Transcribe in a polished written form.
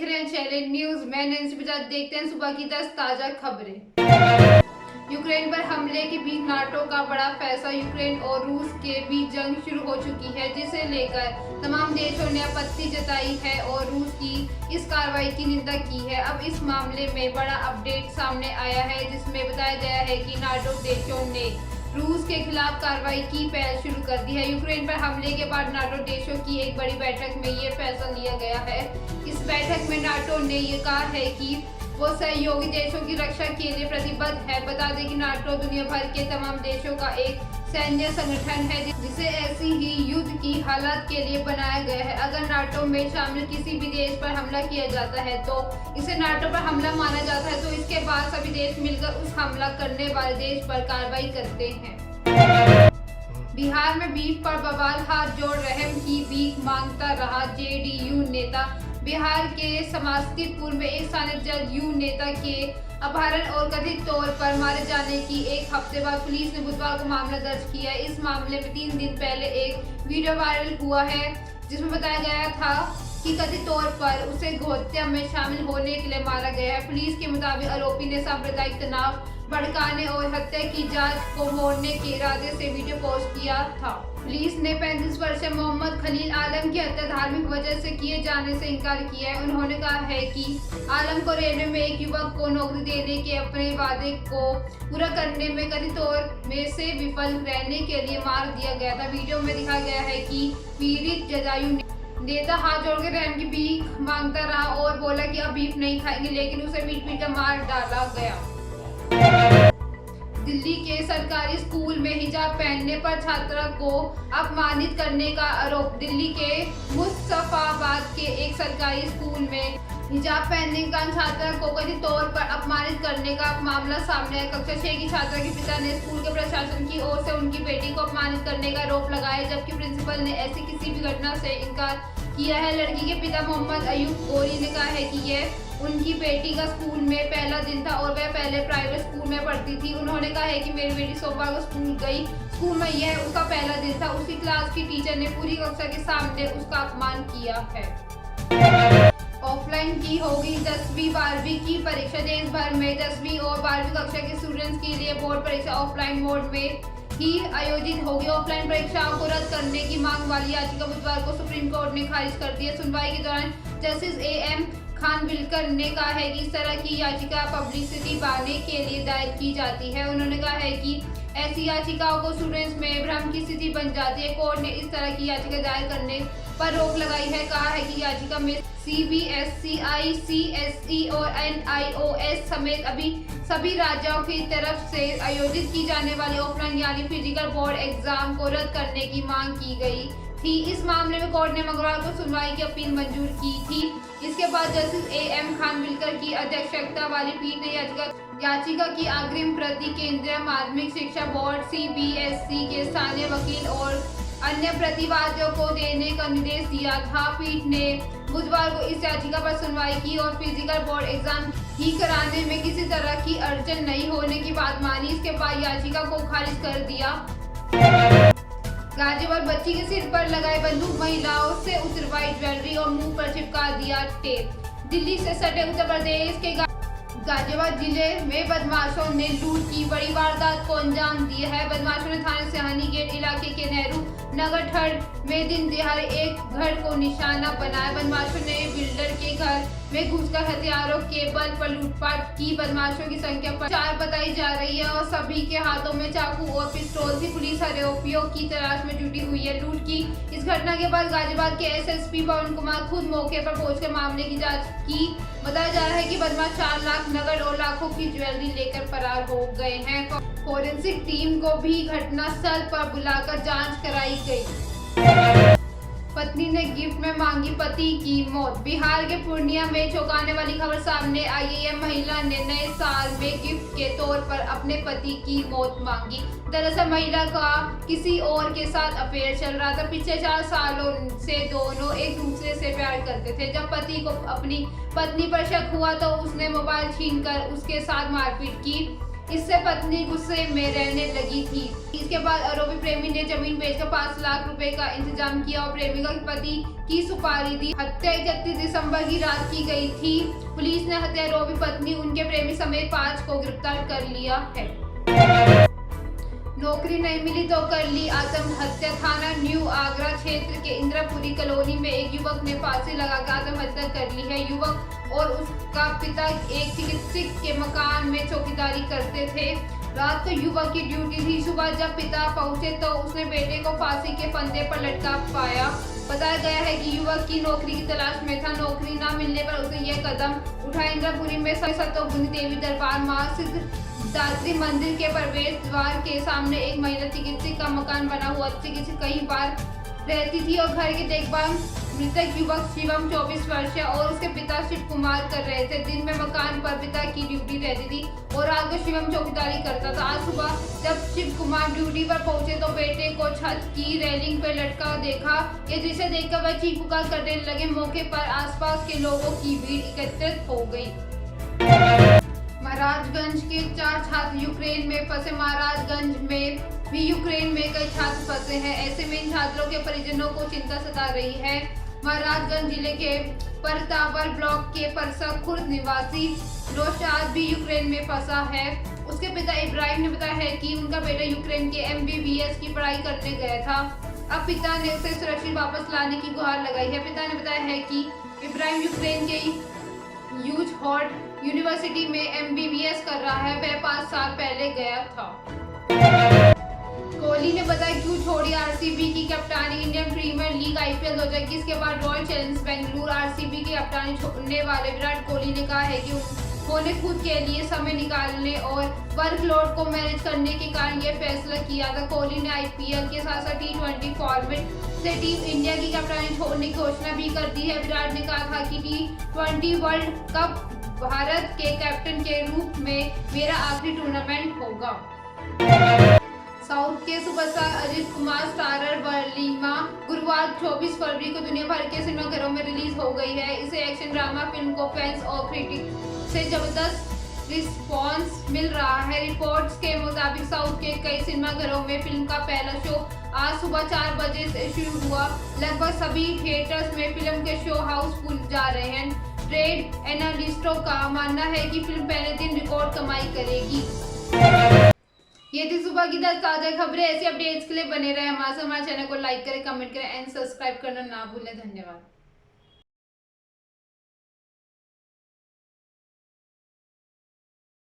देख रहे हैं चैलेंज न्यूज। मैं नैन्सी बजाज। देखते हैं सुबह की 10 ताजा खबरें। यूक्रेन पर हमले के बीच नाटो का बड़ा फैसला। यूक्रेन और रूस के बीच जंग शुरू हो चुकी है, जिसे लेकर तमाम देशों ने आपत्ति जताई है और रूस की इस कार्रवाई की निंदा की है। अब इस मामले में बड़ा अपडेट सामने आया है, जिसमें बताया गया है कि नाटो देशों ने रूस के खिलाफ कार्रवाई की पहल शुरू कर दी है। यूक्रेन पर हमले के बाद नाटो देशों की एक बड़ी बैठक में ये फैसला लिया गया है। इस बैठक में नाटो ने ये कहा है कि वो सहयोगी देशों की रक्षा के लिए प्रतिबद्ध है। बता दें कि नाटो दुनिया भर के तमाम देशों का एक सैन्य संगठन है, जिसे ऐसी ही युद्ध की हालत के लिए बनाया गया है। अगर नाटो में शामिल किसी भी देश पर हमला किया जाता है तो इसे नाटो पर हमला माना जाता है। तो इसके बाद सभी देश मिलकर उस हमला करने वाले देश पर कार्रवाई करते हैं। बिहार में बीफ पर बवाल, हाथ जोड़ रहम की भीख मांगता रहा जेडीयू नेता। बिहार के समस्तीपुर में एक स्थानीय जदयू नेता के अपहरण और कथित तौर पर मारे जाने की एक हफ्ते बाद पुलिस ने बुधवार को मामला दर्ज किया। इस मामले में 3 दिन पहले एक वीडियो वायरल हुआ है, जिसमें बताया गया था कि कथित तौर पर उसे हत्या में शामिल होने के लिए मारा गया है। पुलिस के मुताबिक आरोपी ने सांप्रदायिक तनाव भड़काने और हत्या की जांच को मोड़ने के इरादे से वीडियो पोस्ट किया था। पुलिस ने 35 वर्षीय मोहम्मद खलील आलम की हत्या धार्मिक वजह से किए जाने से इनकार किया है। उन्होंने कहा है कि आलम को रेलवे में एक युवक को नौकरी देने के अपने वादे को पूरा करने में कथित तौर में से विफल रहने के लिए मार दिया गया था। वीडियो में दिखाया गया है कि पीड़ित जदयू नेता हाथ जोड़ के रहम की भीख मांगता रहा और बोला कि अब भीख नहीं खाएंगे, लेकिन उसे पीट कर मार डाला गया। दिल्ली के सरकारी स्कूल में हिजाब पहनने पर छात्रा को अपमानित करने का आरोप। दिल्ली के मुस्तफाबाद के एक सरकारी स्कूल में हिजाब पहनने का छात्रा को कथित तौर पर अपमानित करने का मामला सामने आया। कक्षा 6 की छात्रा के पिता ने स्कूल के प्रशासन की ओर से उनकी बेटी को अपमानित करने का आरोप लगाया, जबकि प्रिंसिपल ने ऐसी किसी भी घटना से इनकार किया है। लड़की के पिता मोहम्मद अयूब गोरी ने कहा है कि यह उनकी बेटी का स्कूल में पहला दिन था और वह पहले प्राइवेट स्कूल में पढ़ती थी। उन्होंने कहा है कि मेरी बेटी सोमवार को स्कूल गई, स्कूल में यह उसका पहला दिन था। उसी क्लास की टीचर ने पूरी कक्षा के सामने उसका अपमान किया है। ऑफलाइन की होगी 10वीं 12वीं की परीक्षा। देश भर में 10वीं और 12वीं कक्षा के स्टूडेंट्स के लिए बोर्ड परीक्षा ऑफलाइन मोड में ही आयोजित होगी। ऑफलाइन परीक्षाओं को रद्द करने की मांग वाली याचिका बुधवार को सुप्रीम कोर्ट ने खारिज कर दी है। सुनवाई के दौरान जस्टिस AM खानविलकर ने कहा है कि इस तरह की याचिका पब्लिसिटी पाने के लिए दायर की जाती है। उन्होंने कहा है कि ऐसी याचिकाओं को स्टूडेंट्स में भ्रम की स्थिति बन जाती है। कोर्ट ने इस तरह की याचिका दायर करने पर रोक लगाई है। कहा है कि याचिका में CBSE, ICSE और NIOS समेत अभी सभी राज्यों की तरफ से आयोजित की जाने वाली ऑफलाइन यानी फिजिकल बोर्ड एग्जाम को रद्द करने की मांग की गई थी। इस मामले में कोर्ट ने मंगलवार को सुनवाई की अपील मंजूर की थी। इसके बाद जस्टिस AM खानविलकर की अध्यक्षता वाली पीठ ने याचिका की अग्रिम प्रति केंद्रीय माध्यमिक शिक्षा बोर्ड CBSE के स्थानीय वकील और अन्य प्रतिवादियों को देने का निर्देश दिया था। पीठ ने बुधवार को इस याचिका पर सुनवाई की और फिजिकल बोर्ड एग्जाम ही कराने में किसी तरह की अड़चन नहीं होने की बात मानी। इसके बाद याचिका को खारिज कर दिया। गाजियाबाद बच्ची के सिर पर लगाए बंदूक, महिलाओं से उतरवाई ज्वेलरी और मुंह पर चिपका दिया टेप। दिल्ली से सटे उत्तर प्रदेश के गाजियाबाद जिले में बदमाशों ने लूट की बड़ी वारदात को अंजाम दिया है। बदमाशों ने थाने सिहानी गेट इलाके के नेहरू नगर ठंड में दिन दिहाड़े एक घर को निशाना बनाया। बदमाशों ने बिल्डर के घर में घुसकर हथियारों के बल पर लूटपाट की। बदमाशों की संख्या 4 बताई जा रही है और सभी के हाथों में चाकू और पिस्तौल थी। पुलिस आरोपियों की तलाश में जुटी हुई है। लूट की इस घटना के बाद गाजियाबाद के SSP पवन कुमार खुद मौके पर पहुंचकर मामले की जांच की। बताया जा रहा है कि बदमाश 4 लाख नगद और लाखों की ज्वेलरी लेकर फरार हो गए हैं। फोरेंसिक टीम को भी घटनास्थल पर बुलाकर जांच कराई गई। पत्नी ने गिफ्ट में मांगी पति की मौत। बिहार के पूर्णिया में चौंकाने वाली खबर सामने आई है। महिला ने नए साल में गिफ्ट के तौर पर अपने पति की मौत मांगी। दरअसल महिला का किसी और के साथ अफेयर चल रहा था। पिछले 4 सालों से दोनों एक दूसरे से प्यार करते थे। जब पति को अपनी पत्नी पर शक हुआ तो उसने मोबाइल छीनकर उसके साथ मारपीट की। इससे पत्नी गुस्से में रहने लगी थी। इसके बाद आरोपी प्रेमी ने जमीन बेचकर 5 लाख रुपए का इंतजाम किया और प्रेमिका के पति की सुपारी दी। हत्या 31 दिसंबर की रात की गई थी। पुलिस ने हत्यारोपी पत्नी, उनके प्रेमी समेत 5 को गिरफ्तार कर लिया है। नौकरी नहीं मिली तो कर ली आत्महत्या। थाना न्यू आगरा क्षेत्र के इंद्रापुरी कॉलोनी में एक युवक ने फांसी लगाकर आत्महत्या कर ली है। युवक और उसका पिता एक चिकित्सक के मकान में चौकीदारी करते थे। रात को युवक की ड्यूटी थी। सुबह जब पिता पहुंचे तो उसने बेटे को फांसी के फंदे पर लटका पाया। बताया गया है कि युवक की नौकरी की तलाश में था। नौकरी न मिलने पर उसने यह कदम उठाया। इंद्रापुरी में सतोगुनी देवी दरबार मां सिद्धिदात्री मंदिर के प्रवेश द्वार के सामने एक महिला चिकित्सक का मकान बना हुआ। चिकित्सक कई बार रहती थी और घर की देखभाल मृतक युवक शिवम 24 वर्षीय और उसके पिता शिव कुमार कर रहे थे। दिन में मकान पर पिता की ड्यूटी रहती थी और रात को शिवम चौकीदारी करता था। आज सुबह जब शिव कुमार ड्यूटी पर पहुंचे तो बेटे को छत की रेलिंग पर लटका देखा। ये दृश्य देखकर वह चीख पुकार करने लगे। मौके पर आसपास के लोगों की भीड़ एकत्रित हो गई। महाराजगंज के 4 छात्र यूक्रेन में फंसे। महाराजगंज में भी यूक्रेन में कई छात्र फंसे हैं। ऐसे में इन छात्रों के परिजनों को चिंता सता रही है। महाराजगंज जिले के परतावर ब्लॉक के परसा खुर्द निवासी रोशाद भी यूक्रेन में फंसा है। उसके पिता इब्राहिम ने बताया है कि उनका बेटा यूक्रेन के MBBS की पढ़ाई करने गया था। अब पिता ने उसे सुरक्षित वापस लाने की गुहार लगाई है। पिता ने बताया है कि इब्राहिम यूक्रेन के यूज हॉट यूनिवर्सिटी में MBBS कर रहा है। वह 5 साल पहले गया था। कोहली ने बताया क्यों छोड़ी RCB की कप्तानी। इंडियन प्रीमियर लीग IPL 2021 के बाद रॉयल चैलेंजर्स बेंगलुरु RCB की कप्तानी छोड़ने वाले विराट कोहली ने कहा है कि उन्होंने खुद के लिए समय निकालने और वर्कलोड को मैनेज करने के कारण यह फैसला किया था। कोहली ने IPL के साथ साथ T20 फॉर्मेट से टीम इंडिया की कप्तानी छोड़ने की घोषणा भी कर दी है। विराट ने कहा था कि T20 वर्ल्ड कप भारत के कैप्टन के रूप में मेरा आखिरी टूर्नामेंट होगा। साउथ के सुपरस्टार अजित कुमार स्टारर बर्लिमा गुरुवार 24 फरवरी को दुनिया भर के सिनेमाघरों में रिलीज हो गई है। इसे एक्शन ड्रामा फिल्म को फैंस और क्रिटिक से जबरदस्त रिस्पॉन्स मिल रहा है। रिपोर्ट्स के मुताबिक साउथ के कई सिनेमाघरों में फिल्म का पहला शो आज सुबह 4 बजे से शुरू हुआ। लगभग सभी थिएटर्स में फिल्म के शो हाउसफुल जा रहे हैं। ट्रेड एनालिस्टों का मानना है कि फिल्म पहले दिन रिकॉर्ड कमाई करेगी। ये थी सुबह की 10 ताजा खबरें। ऐसी अपडेट्स के लिए बने रहे हमारे चैनल को लाइक करें, कमेंट करें एंड सब्सक्राइब करना ना भूलें। धन्यवाद।